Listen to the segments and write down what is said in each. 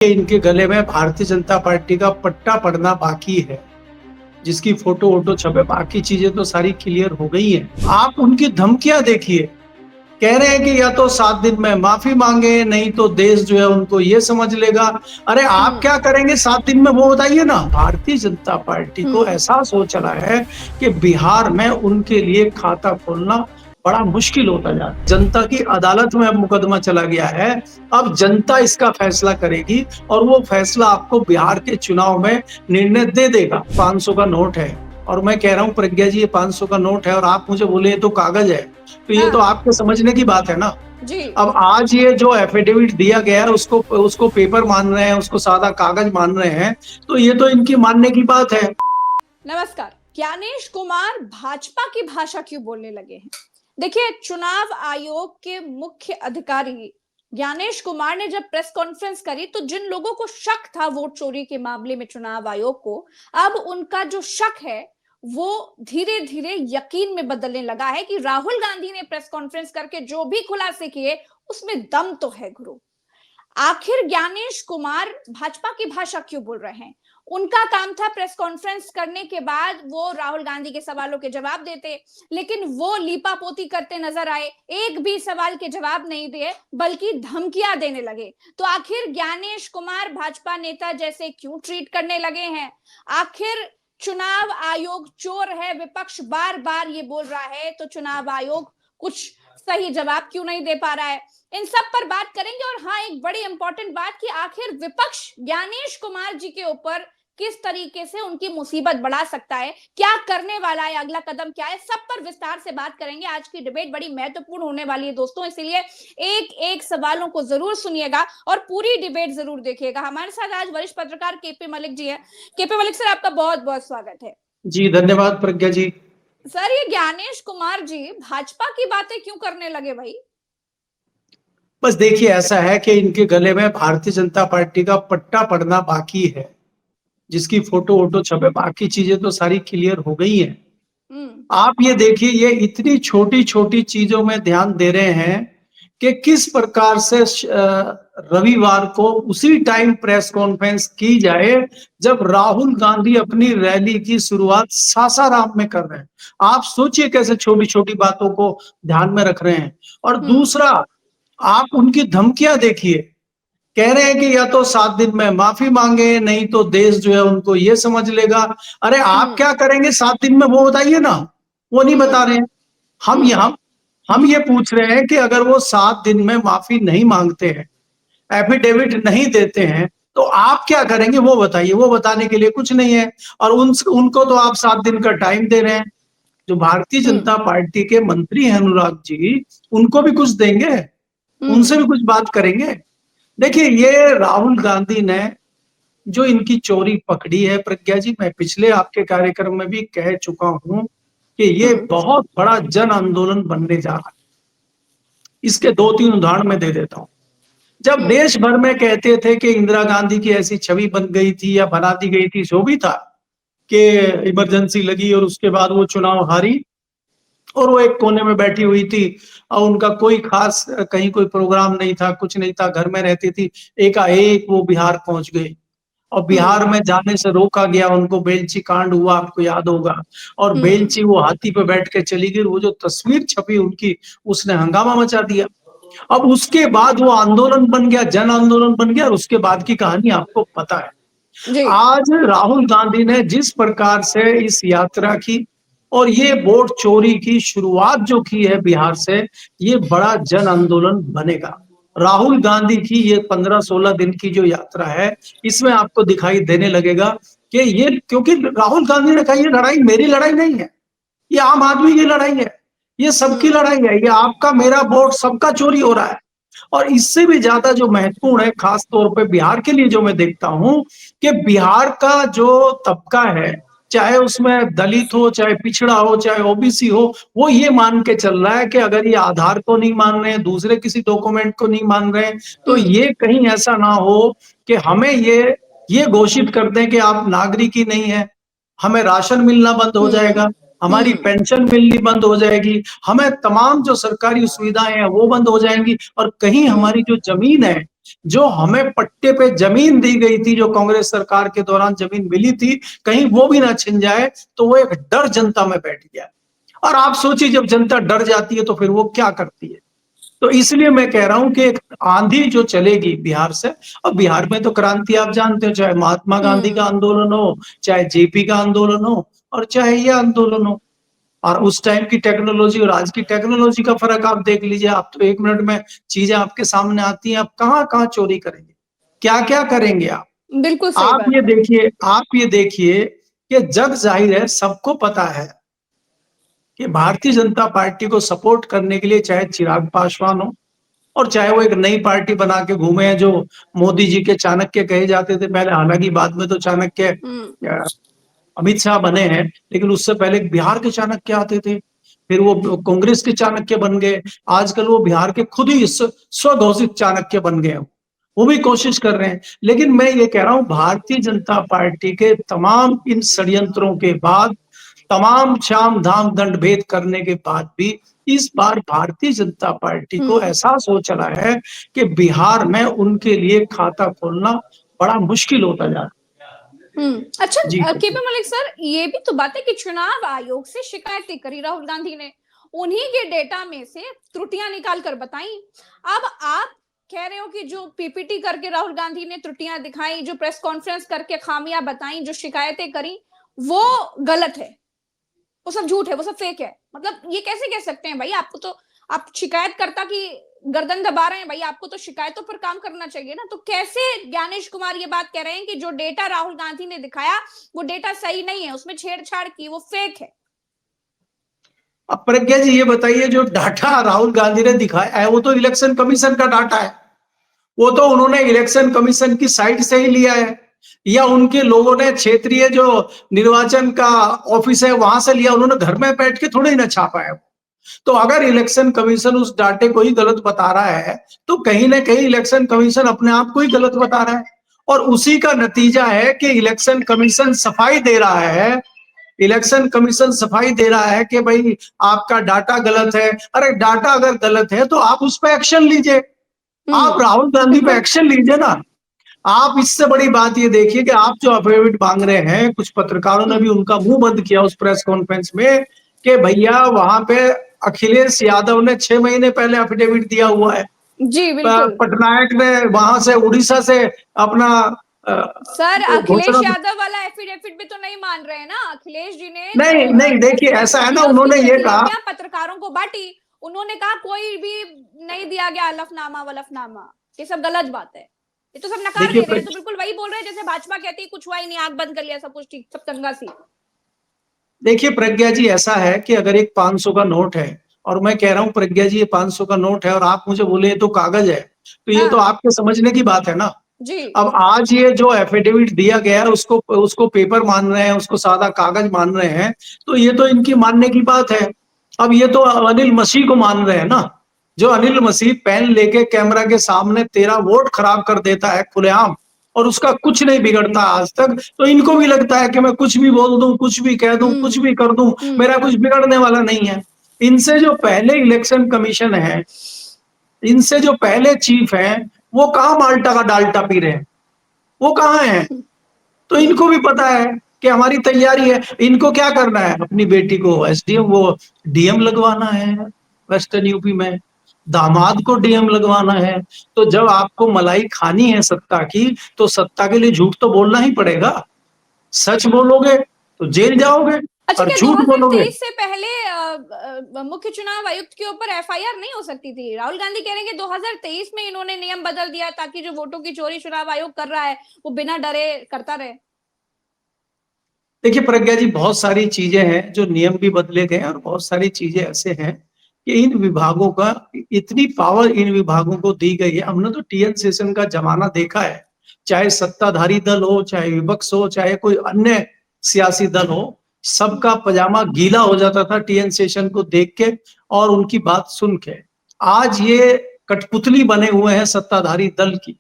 इनके गले में भारतीय जनता पार्टी का पट्टा पड़ना बाकी है, जिसकी फोटो वोटो छपे, बाकी चीजें तो सारी क्लियर हो गई हैं। आप उनकी धमकियां देखिए, कह रहे हैं कि या तो 7 दिन में माफी मांगे, नहीं तो देश जो है उनको ये समझ लेगा। अरे आप क्या करेंगे 7 दिन में, वो बताइए ना। भारतीय जनता पार्टी को एहसास हो चला है कि बिहार में उनके लिए खाता खोलना बड़ा मुश्किल होता जा रहा है। जनता की अदालत में अब मुकदमा चला गया है, अब जनता इसका फैसला करेगी और वो फैसला आपको बिहार के चुनाव में निर्णय दे देगा। 500 का नोट है और मैं कह रहा हूँ प्रज्ञा जी ये 500 का नोट है और आप मुझे बोले ये तो कागज है, तो ये तो आपके समझने की बात है ना जी। अब आज ये जो एफिडेविट दिया गया है उसको पेपर मान रहे हैं, उसको सादा कागज मान रहे हैं, तो ये तो इनकी मानने की बात है। नमस्कार। ज्ञानेश कुमार भाजपा की भाषा क्यों बोलने लगे हैं? देखिए, चुनाव आयोग के मुख्य अधिकारी ज्ञानेश कुमार ने जब प्रेस कॉन्फ्रेंस करी तो जिन लोगों को शक था वोट चोरी के मामले में चुनाव आयोग को, अब उनका जो शक है वो धीरे धीरे यकीन में बदलने लगा है कि राहुल गांधी ने प्रेस कॉन्फ्रेंस करके जो भी खुलासे किए उसमें दम तो है गुरु। आखिर ज्ञानेश कुमार भाजपा की भाषा क्यों बोल रहे हैं? उनका काम था प्रेस कॉन्फ्रेंस करने के बाद वो राहुल गांधी के सवालों के जवाब देते, लेकिन वो लीपापोती करते नजर आए, एक भी सवाल के जवाब नहीं दिए बल्कि धमकियां देने लगे। तो आखिर ज्ञानेश कुमार भाजपा नेता जैसे क्यों ट्रीट करने लगे हैं? आखिर चुनाव आयोग चोर है, विपक्ष बार बार ये बोल रहा है, तो चुनाव आयोग कुछ सही जवाब क्यों नहीं दे पा रहा है? इन सब पर बात करेंगे। और हाँ, एक बड़ी इंपॉर्टेंट बात कि आखिर विपक्ष ज्ञानेश कुमार जी के ऊपर किस तरीके से उनकी मुसीबत बढ़ा सकता है, क्या करने वाला है, अगला कदम क्या है, सब पर विस्तार से बात करेंगे। आज की डिबेट बड़ी महत्वपूर्ण होने वाली है दोस्तों, इसलिए एक एक सवालों को जरूर सुनिएगा और पूरी डिबेट जरूर देखिएगा। हमारे साथ आज वरिष्ठ पत्रकार केपी मलिक जी है। केपी मलिक सर, आपका बहुत बहुत स्वागत है। जी धन्यवाद प्रज्ञा जी। सर, ये ज्ञानेश कुमार जी भाजपा की बातें क्यों करने लगे भाई? बस देखिए, ऐसा है कि इनके गले में भारतीय जनता पार्टी का पट्टा पड़ना बाकी है, जिसकी फोटो वोटो छपे, बाकी चीजें तो सारी क्लियर हो गई हैं। आप ये देखिए, ये इतनी छोटी छोटी चीजों में ध्यान दे रहे हैं कि किस प्रकार से रविवार को उसी टाइम प्रेस कॉन्फ्रेंस की जाए जब राहुल गांधी अपनी रैली की शुरुआत सासाराम में कर रहे हैं। आप सोचिए कैसे छोटी छोटी बातों को ध्यान में रख रहे हैं। और दूसरा, आप उनकी धमकियां देखिए, कह रहे हैं कि या तो 7 दिन में माफी मांगे, नहीं तो देश जो है उनको ये समझ लेगा। अरे आप क्या करेंगे 7 दिन में, वो बताइए ना। वो नहीं बता रहे हैं। हम ये पूछ रहे हैं कि अगर वो 7 दिन में माफी नहीं मांगते हैं, एफिडेविट नहीं देते हैं, तो आप क्या करेंगे वो बताइए। वो बताने के लिए कुछ नहीं है और उनको तो आप 7 दिन का टाइम दे रहे हैं। जो भारतीय जनता पार्टी के मंत्री हैं अनुराग जी, उनको भी कुछ देंगे, उनसे भी कुछ बात करेंगे। देखिए, ये राहुल गांधी ने जो इनकी चोरी पकड़ी है प्रज्ञा जी, मैं पिछले आपके कार्यक्रम में भी कह चुका हूं कि ये बहुत बड़ा जन आंदोलन बनने जा रहा है। इसके 2-3 उदाहरण मैं दे देता हूं। जब देश भर में कहते थे कि इंदिरा गांधी की ऐसी छवि बन गई थी या बना दी गई थी, जो भी था, कि इमरजेंसी लगी और उसके बाद वो चुनाव हारी और वो एक कोने में बैठी हुई थी और उनका कोई खास कहीं कोई प्रोग्राम नहीं था, कुछ नहीं था, घर में रहती थी। एकाएक वो बिहार पहुंच गई और बिहार में जाने से रोका गया उनको। बेलची कांड हुआ, आपको याद होगा। और बेलची वो हाथी पे बैठ के चली गई, वो जो तस्वीर छपी उनकी, उसने हंगामा मचा दिया। अब उसके बाद वो आंदोलन बन गया, जन आंदोलन बन गया और उसके बाद की कहानी आपको पता है। आज राहुल गांधी ने जिस प्रकार से इस यात्रा की और ये वोट चोरी की शुरुआत जो की है बिहार से, ये बड़ा जन आंदोलन बनेगा। राहुल गांधी की ये 15-16 दिन की जो यात्रा है, इसमें आपको दिखाई देने लगेगा कि ये, क्योंकि राहुल गांधी ने कहा ये लड़ाई मेरी लड़ाई नहीं है, ये आम आदमी की लड़ाई है, ये सबकी लड़ाई है, ये आपका मेरा वोट सबका चोरी हो रहा है। और इससे भी ज्यादा जो महत्वपूर्ण है, खास तौर पे बिहार के लिए जो मैं देखता हूं, कि बिहार का जो तबका है, चाहे उसमें दलित हो, चाहे पिछड़ा हो, चाहे ओबीसी हो, वो ये मान के चल रहा है कि अगर ये आधार को नहीं मान रहे हैं, दूसरे किसी डॉक्यूमेंट को नहीं मान रहे हैं, तो ये कहीं ऐसा ना हो कि हमें ये घोषित कर दें कि आप नागरिक ही नहीं है, हमें राशन मिलना बंद हो जाएगा, हमारी पेंशन मिलनी बंद हो जाएगी, हमें तमाम जो सरकारी सुविधाएं हैं वो बंद हो जाएंगी और कहीं हमारी जो जमीन है, जो हमें पट्टे पे जमीन दी गई थी, जो कांग्रेस सरकार के दौरान जमीन मिली थी, कहीं वो भी ना छिन जाए, तो वो एक डर जनता में बैठ गया। और आप सोचिए जब जनता डर जाती है तो फिर वो क्या करती है। तो इसलिए मैं कह रहा हूं कि एक आंधी जो चलेगी बिहार से, और बिहार में तो क्रांति आप जानते हो, चाहे महात्मा गांधी का आंदोलन हो, चाहे जेपी का आंदोलन हो, और चाहे ये आंदोलन हो। और उस टाइम की टेक्नोलॉजी और आज की टेक्नोलॉजी का फर्क आप देख लीजिए। आप तो 1 मिनट में चीजें आपके सामने आती हैं, आप कहाँ कहाँ चोरी करेंगे, क्या क्या करेंगे आप। बिल्कुल सही बात है। आप ये देखिए कि जग जाहिर है, सबको पता है कि भारतीय जनता पार्टी को सपोर्ट करने के लिए चाहे चिराग पासवान हो, और चाहे वो एक नई पार्टी बना के घूमे हैं, जो मोदी जी के चाणक्य कहे जाते थे पहले, हालांकि बाद में तो चाणक्य अमित शाह बने हैं, लेकिन उससे पहले बिहार के चाणक्य आते थे, फिर वो कांग्रेस के चाणक्य बन गए, आजकल वो बिहार के खुद ही स्वघोषित चाणक्य बन गए, वो भी कोशिश कर रहे हैं। लेकिन मैं ये कह रहा हूं, भारतीय जनता पार्टी के तमाम इन षड्यंत्रों के बाद, तमाम साम दाम दंड भेद करने के बाद भी, इस बार भारतीय जनता पार्टी को एहसास हो चला है कि बिहार में उनके लिए खाता खोलना बड़ा मुश्किल होता जा रहा है। अच्छा, जी केपी मलिक सर, ये भी तो बात है कि चुनाव आयोग से शिकायतें करी राहुल गांधी ने, उन्हीं के डेटा में से त्रुटियां निकाल कर बताई। अब आप कह रहे हो कि जो पीपीटी करके राहुल गांधी ने त्रुटियां दिखाई, जो प्रेस कॉन्फ्रेंस करके खामियां बताई, जो शिकायतें करी, वो गलत है, वो सब झूठ है, वो सब फेक है। मतलब ये कैसे कह सकते हैं भाई? आपको तो, आप शिकायतकर्ता की गर्दन दबा रहे हैं भाई, आपको तो शिकायतों पर काम करना चाहिए ना। तो कैसे ज्ञानेश कुमार ये बात कह रहे हैं कि जो डेटा राहुल गांधी ने दिखाया वो डेटा सही नहीं है, उसमें छेड़छाड़ की, वो फेक है? अब प्रज्ञा जी ये बताइए, जो डाटा राहुल गांधी ने दिखाया है वो तो इलेक्शन कमीशन का डाटा है, वो तो उन्होंने इलेक्शन कमीशन की साइट से ही लिया है, या उनके लोगों ने क्षेत्रीय जो निर्वाचन का ऑफिस है वहां से लिया, उन्होंने घर में बैठ के थोड़ी ना छापा है। तो अगर इलेक्शन कमीशन उस डाटे को ही गलत बता रहा है, तो कहीं ना कहीं इलेक्शन कमीशन अपने आप को ही गलत बता रहा है, और उसी का नतीजा है कि इलेक्शन कमीशन सफाई दे रहा है, इलेक्शन कमीशन सफाई दे रहा है कि भाई आपका डाटा गलत है। अरे डाटा अगर गलत है तो आप उस पर एक्शन लीजिए, आप राहुल गांधी पे एक्शन लीजिए ना। आप इससे बड़ी बात ये देखिए कि आप जो अफिडेविट मांग रहे हैं, कुछ पत्रकारों ने भी उनका मुंह बंद किया उस प्रेस कॉन्फ्रेंस में कि भैया वहां पे अखिलेश यादव ने 6 महीने पहले अफिडेविट दिया हुआ है, जी बिल्कुल। पटनायक ने वहां से उड़ीसा से अपना सर, अखिलेश घोषणा। यादव वाला एफिडेविट भी तो नहीं मान रहे ना। अखिलेश जी ने नहीं जो नहीं, देखिए ऐसा है ना, उन्होंने ये कहा, पत्रकारों को बांटी, उन्होंने कहा कोई भी नहीं दिया गया हलफनामा वलफनामा, ये सब गलत बात है, ये तो सब नकार दे रहे हैं। तो बिल्कुल वही बोल रहे हैं जैसे भाजपा कहती है कुछ हुआ ही नहीं, आंख बंद कर लिया, सब कुछ ठीक, सब चंगा सी। देखिए प्रज्ञा जी, ऐसा है कि अगर एक 500 का नोट है, और मैं कह रहा हूं प्रज्ञा जी ये 500 का नोट है, और आप मुझे बोले तो कागज है, तो ये तो आपके समझने की बात है ना जी। अब आज ये जो एफिडेविट दिया गया है उसको पेपर मान रहे हैं, उसको सादा कागज मान रहे हैं, तो ये तो इनकी मानने की बात है। अब ये तो अनिल मसीह को मान रहे हैं ना, जो अनिल मसीह पेन लेके कैमरा के सामने तेरा वोट खराब कर देता है खुलेआम, और उसका कुछ नहीं बिगड़ता आज तक, तो इनको भी लगता है कि मैं कुछ भी बोल दूं, कुछ भी कह दूं, कुछ भी कर दूं, मेरा कुछ बिगड़ने वाला नहीं है। इनसे जो पहले इलेक्शन कमीशन है, इनसे जो पहले चीफ है, वो कहाँ माल्टा का डाल्टा पी रहे हैं, वो कहाँ है? तो इनको भी पता है कि हमारी तैयारी है। इनको क्या करना है, अपनी बेटी को एसडीएम, वो डीएम लगवाना है वेस्टर्न यूपी में, दामाद को डीएम लगवाना है। तो जब आपको मलाई खानी है सत्ता की, तो सत्ता के लिए झूठ तो बोलना ही पड़ेगा। सच बोलोगे तो जेल जाओगे, अच्छा, और क्या झूठ बोलोगे। 2023 से पहले मुख्य चुनाव आयुक्त के ऊपर एफआईआर नहीं हो सकती थी? राहुल गांधी कह रहे हैं कि 2023 में इन्होंने नियम बदल दिया ताकि जो वोटों की चोरी चुनाव आयोग कर रहा है वो बिना डरे करता रहे। देखिए प्रज्ञा जी, बहुत सारी चीजें हैं जो नियम भी बदले गए, और बहुत सारी चीजें ऐसे हैं कि इन विभागों का, इतनी पावर इन विभागों को दी गई है। हमने तो टीएन शेषन का जमाना देखा है, चाहे सत्ताधारी दल हो, चाहे विपक्ष हो, चाहे कोई अन्य सियासी दल हो, सबका पजामा गीला हो जाता था टीएन शेषन को देख के और उनकी बात सुन के। आज ये कठपुतली बने हुए हैं सत्ताधारी दल की,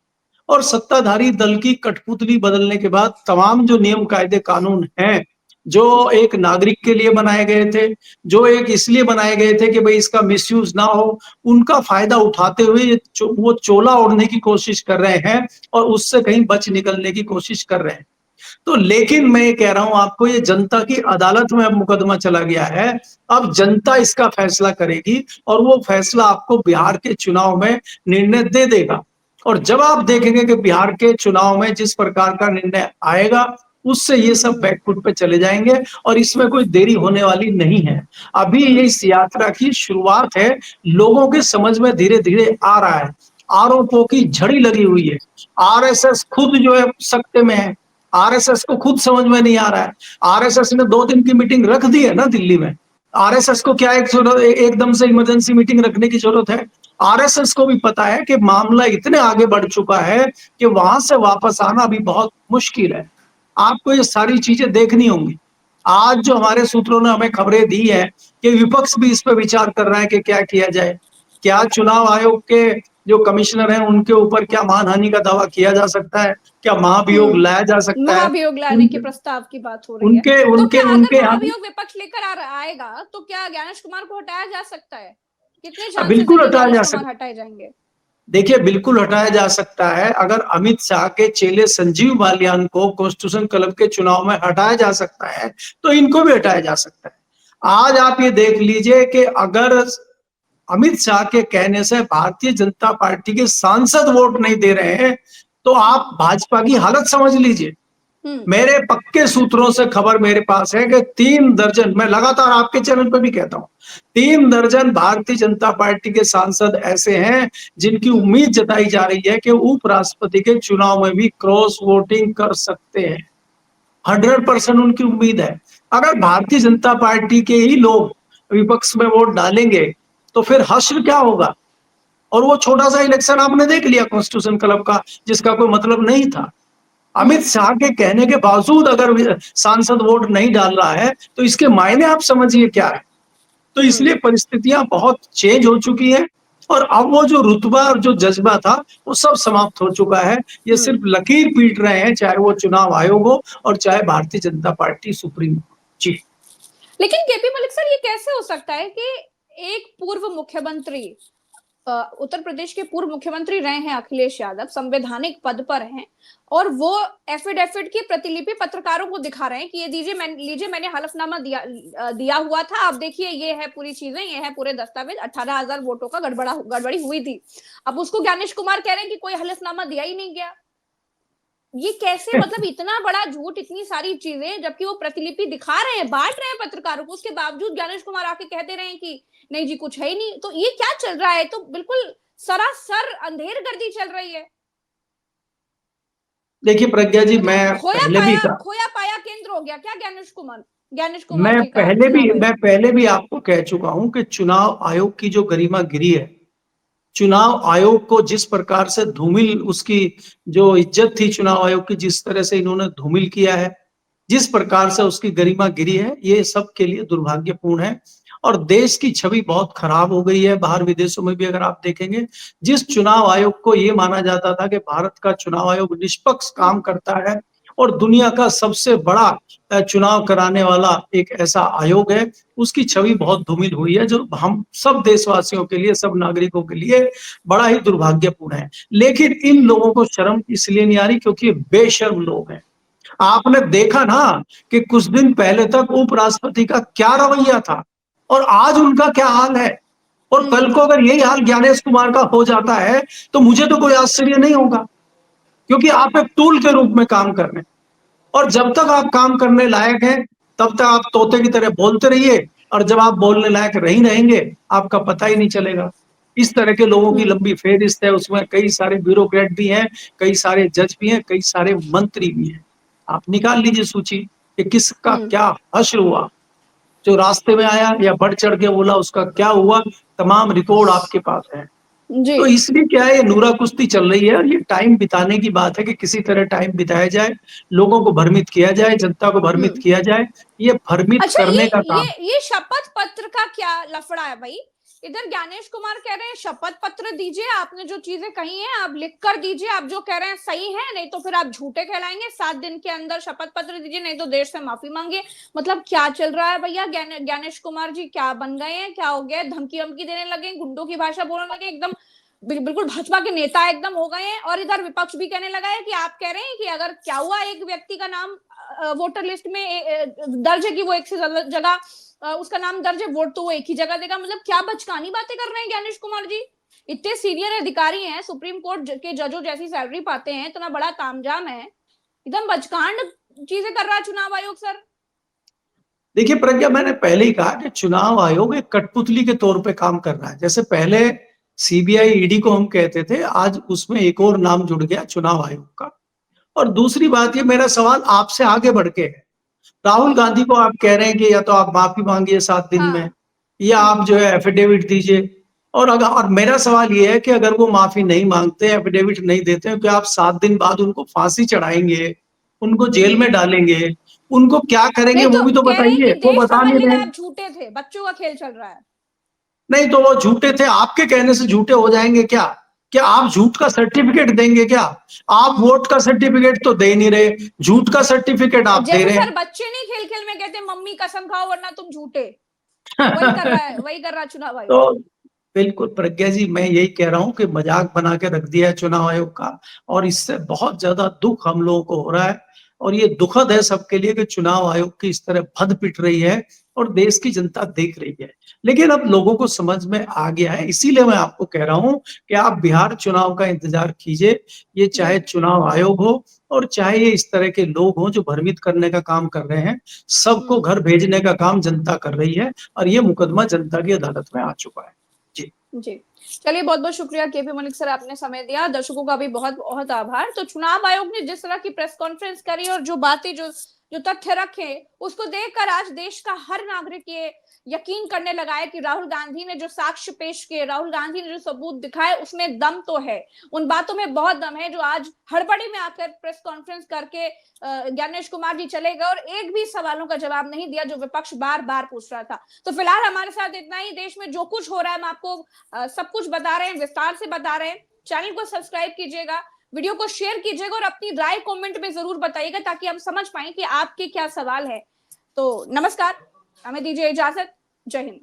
और सत्ताधारी दल की कठपुतली बदलने के बाद तमाम जो नियम कायदे कानून हैं जो एक नागरिक के लिए बनाए गए थे, जो एक इसलिए बनाए गए थे कि भाई इसका मिसयूज ना हो, उनका फायदा उठाते हुए वो चोला ओढ़ने की कोशिश कर रहे हैं और उससे कहीं बच निकलने की कोशिश कर रहे हैं। तो लेकिन मैं ये कह रहा हूं आपको, ये जनता की अदालत में अब मुकदमा चला गया है। अब जनता इसका फैसला करेगी और वो फैसला आपको बिहार के चुनाव में निर्णय दे देगा। और जब आप देखेंगे कि बिहार के चुनाव में जिस प्रकार का निर्णय आएगा, उससे ये सब बैकफुट पे चले जाएंगे और इसमें कोई देरी होने वाली नहीं है। अभी ये इस यात्रा की शुरुआत है, लोगों के समझ में धीरे-धीरे आ रहा है। आरोपों की झड़ी लगी हुई है। आरएसएस खुद जो है सकते में है। आरएसएस को खुद समझ में नहीं आ रहा है। आरएसएस ने 2 दिन की मीटिंग रख दी है ना दिल्ली में। आरएसएस को क्या एकदम से इमरजेंसी मीटिंग रखने की जरूरत है? आरएसएस को भी पता है कि मामला इतने आगे बढ़ चुका है कि वहां से वापस आना अभी बहुत मुश्किल है। आपको ये सारी चीजें देखनी होंगी। आज जो हमारे सूत्रों ने हमें खबरें दी है कि विपक्ष भी इस पर विचार कर रहा है कि क्या किया जाए। क्या चुनाव आयोग के जो कमिश्नर हैं उनके ऊपर क्या मानहानि का दावा किया जा सकता है? क्या महाभियोग लाया जा सकता है? महाभियोग लाने के प्रस्ताव की बात हो रही है। उनके तो उनके क्या उनके अगर यहाँ महाभियोग विपक्ष लेकर आएगा तो क्या ज्ञानेश कुमार को हटाया जा सकता है? कितने चांसेस है बिल्कुल कि हटाया जा ज्ञानेश कुमार सकता हटाए जाएंगे? देखिए, बिल्कुल हटाया जा सकता है। अगर अमित शाह के चेले संजीव बालियान को कॉन्स्टिट्यूशन क्लब के चुनाव में हटाया जा सकता है, तो इनको भी हटाया जा सकता है। आज आप ये देख लीजिए कि अगर अमित शाह के कहने से भारतीय जनता पार्टी के सांसद वोट नहीं दे रहे हैं, तो आप भाजपा की हालत समझ लीजिए। मेरे पक्के सूत्रों से खबर मेरे पास है कि 3 दर्जन, मैं लगातार आपके चैनल पर भी कहता हूं, 3 दर्जन भारतीय जनता पार्टी के सांसद ऐसे हैं जिनकी उम्मीद जताई जा रही है कि उपराष्ट्रपति के चुनाव में भी क्रॉस वोटिंग कर सकते हैं। 100% उनकी उम्मीद है। अगर भारतीय जनता पार्टी के ही लोग विपक्ष में वोट डालेंगे तो फिर हश्र क्या होगा? और वो छोटा सा इलेक्शन आपने देख लिया कॉन्स्टिट्यूशन क्लब का, जिसका कोई मतलब नहीं था। अमित शाह के कहने के बावजूद अगर सांसद वोट नहीं डाल रहा है तो इसके मायने आप समझिए क्या है। तो इसलिए परिस्थितियां बहुत चेंज हो चुकी है और अब वो जो रुतबा और जो जज्बा था वो सब समाप्त हो चुका है। ये सिर्फ लकीर पीट रहे हैं, चाहे वो चुनाव आयोग हो और चाहे भारतीय जनता पार्टी सुप्रीम हो। जी, लेकिन केपी मलिक सर, ये कैसे हो सकता है कि एक पूर्व मुख्यमंत्री, उत्तर प्रदेश के पूर्व मुख्यमंत्री रहे हैं अखिलेश यादव, संवैधानिक पद पर हैं, और वो एफिडेविट की प्रतिलिपि पत्रकारों को दिखा रहे हैं कि ये लीजिए मैंने हलफनामा दिया हुआ था, आप देखिए ये है पूरी चीजें, ये है पूरे दस्तावेज, 18,000 वोटों का गड़बड़ी हुई थी। अब उसको ज्ञानेश कुमार कह रहे हैं कि कोई हलफनामा दिया ही नहीं गया। ये कैसे, मतलब इतना बड़ा झूठ, इतनी सारी चीजें, जबकि वो प्रतिलिपि दिखा रहे हैं, बांट रहे हैं पत्रकारों को, उसके बावजूद ज्ञानेश कुमार आके कहते रहे कि नहीं जी कुछ है ही नहीं। तो ये क्या चल रहा है? तो बिल्कुल सरासर अंधेर गर्दी चल रही है। देखिए प्रज्ञा जी, मैं खोया पाया केंद्र हो गया क्या ज्ञानेश कुमार मैं पहले भी आपको कह चुका हूं कि चुनाव आयोग की जो गरिमा गिरी है, चुनाव आयोग को जिस प्रकार से धूमिल, उसकी जो इज्जत थी चुनाव आयोग की, जिस तरह से इन्होंने धूमिल किया है, जिस प्रकार से उसकी गरिमा गिरी है, ये सबके लिए दुर्भाग्यपूर्ण है और देश की छवि बहुत खराब हो गई है। बाहर विदेशों में भी अगर आप देखेंगे, जिस चुनाव आयोग को ये माना जाता था कि भारत का चुनाव आयोग निष्पक्ष काम करता है और दुनिया का सबसे बड़ा चुनाव कराने वाला एक ऐसा आयोग है, उसकी छवि बहुत धूमिल हुई है, जो हम सब देशवासियों के लिए, सब नागरिकों के लिए बड़ा ही दुर्भाग्यपूर्ण है। लेकिन इन लोगों को शर्म इसलिए नहीं आ रही क्योंकि बेशर्म लोग हैं। आपने देखा ना कि कुछ दिन पहले तक उपराष्ट्रपति का क्या रवैया था और आज उनका क्या हाल है। और कल को अगर यही हाल ज्ञानेश कुमार का हो जाता है तो मुझे तो कोई आश्चर्य नहीं होगा, क्योंकि आप एक टूल के रूप में काम कर रहे हैं और जब तक आप काम करने लायक हैं तब तक आप तोते की तरह बोलते रहिए और जब आप बोलने लायक नहीं रहेंगे आपका पता ही नहीं चलेगा। इस तरह के लोगों की लंबी फेहरिस्त है, उसमें कई सारे ब्यूरोक्रेट भी हैं, कई सारे जज भी हैं, कई सारे मंत्री भी हैं। आप निकाल लीजिए सूची कि किसका क्या हश्र हुआ, जो रास्ते में आया या बढ़ चढ़ के बोला उसका क्या हुआ, तमाम रिकॉर्ड आपके पास है। तो इसलिए क्या है, ये नूरा कुश्ती चल रही है और ये टाइम बिताने की बात है कि किसी तरह टाइम बिताया जाए, लोगों को भ्रमित किया जाए, जनता को भ्रमित किया जाए। ये भ्रमित करने का काम। ये शपथ पत्र का क्या लफड़ा है भाई? इधर ज्ञानेश कुमार कह रहे हैं शपथ पत्र दीजिए, आपने जो चीजें कही हैं आप लिख कर दीजिए, आप जो कह रहे हैं सही है, नहीं तो फिर आप झूठे कहलाएंगे, 7 दिन के अंदर शपथ पत्र दीजिए, नहीं तो देश से माफी मांगिए। मतलब क्या चल रहा है भैया? ज्ञानेश कुमार जी क्या बन गए हैं, क्या हो गया? धमकी वमकी देने लगे, गुंडों की भाषा बोलने लगे, एकदम बिल्कुल भाजपा के नेता एकदम हो गए हैं। और इधर विपक्ष भी कहने लगा है कि आप कह रहे हैं कि अगर क्या हुआ एक व्यक्ति का नाम वोटर लिस्ट में दर्ज है कि वो एक से ज्यादा जगह उसका नाम दर्ज है, वोट तो वो एक ही जगह देगा। मतलब क्या बचकानी बातें कर रहे हैं ज्ञानेश कुमार जी? इतने सीनियर अधिकारी हैं, सुप्रीम कोर्ट के जजों जैसी सैलरी पाते हैं, इतना बड़ा तामझाम है, एकदम बचकांड चीजें कर रहा है चुनाव आयोग सर। देखिए प्रज्ञा, मैंने पहले ही कहा कि चुनाव आयोग एक कठपुतली के तौर पे काम कर रहा है। जैसे पहले सीबीआई ईडी को हम कहते थे, आज उसमें एक और नाम जुड़ गया, चुनाव आयोग का। और दूसरी बात, ये मेरा सवाल आपसे आगे बढ़ के है, राहुल गांधी को आप कह रहे हैं कि या तो आप माफी मांगिए 7 दिन में, या आप जो है एफिडेविट दीजिए। और अगर, और मेरा सवाल ये है कि अगर वो माफी नहीं मांगते, एफिडेविट नहीं देते, तो आप 7 दिन बाद उनको फांसी चढ़ाएंगे, उनको जेल में डालेंगे, उनको क्या करेंगे नहीं वो तो भी तो कह रहे हैं बताइए। कि वो देश बता समझ नहीं लेगा रहे। आप झूठे थे, बच्चों का खेल चल रहा है। नहीं तो वो झूठे थे, आपके कहने से झूठे हो जाएंगे क्या? क्या आप झूठ का सर्टिफिकेट देंगे क्या? आप वोट का सर्टिफिकेट तो दे नहीं रहे, झूठ का सर्टिफिकेट आप दे जैसे रहे सर हैं। बच्चे नहीं खेल खेल में कहते मम्मी कसम खाओ वरना तुम झूठे, वही कर रहा है, वही कर रहा है चुनाव आयोग। तो बिल्कुल प्रज्ञा जी, मैं यही कह रहा हूं कि मजाक बना के रख दिया है चुनाव आयोग का, और इससे बहुत ज्यादा दुख हम लोगों को हो रहा है। और ये दुखद है सबके लिए कि चुनाव आयोग की इस तरह भद पिट रही है और देश की जनता देख रही है। लेकिन अब लोगों को समझ में आ गया है, इसीलिए मैं आपको कह रहा हूं कि आप बिहार चुनाव का इंतजार कीजिए। ये चाहे चुनाव आयोग हो और चाहे ये इस तरह के लोग हों जो भ्रमित करने का काम कर रहे हैं, सबको घर भेजने का काम जनता कर रही है, और ये मुकदमा जनता की अदालत में आ चुका है। जी जी, चलिए बहुत बहुत शुक्रिया केपी मलिक सर, आपने समय दिया। दर्शकों का भी बहुत बहुत आभार। तो चुनाव आयोग ने जिस तरह की प्रेस कॉन्फ्रेंस करी और जो बातें जो तथ्य रखे, उसको देखकर आज देश का हर नागरिक ये यकीन करने लगा है कि राहुल गांधी ने जो साक्ष्य पेश किए, राहुल गांधी ने जो सबूत दिखाए, उसमें दम तो है, उन बातों में बहुत दम है। जो आज हड़बड़ी में आकर प्रेस कॉन्फ्रेंस करके ज्ञानेश कुमार जी चले गए और एक भी सवालों का जवाब नहीं दिया जो विपक्ष बार बार पूछ रहा था। तो फिलहाल हमारे साथ इतना ही। देश में जो कुछ हो रहा है हम आपको सब कुछ बता रहे हैं, विस्तार से बता रहे हैं। चैनल को सब्सक्राइब कीजिएगा, वीडियो को शेयर कीजिएगा और अपनी राय कमेंट में जरूर बताइएगा ताकि हम समझ पाए कि आपके क्या सवाल है। तो नमस्कार, हमें दीजिए इजाजत। जय हिंद।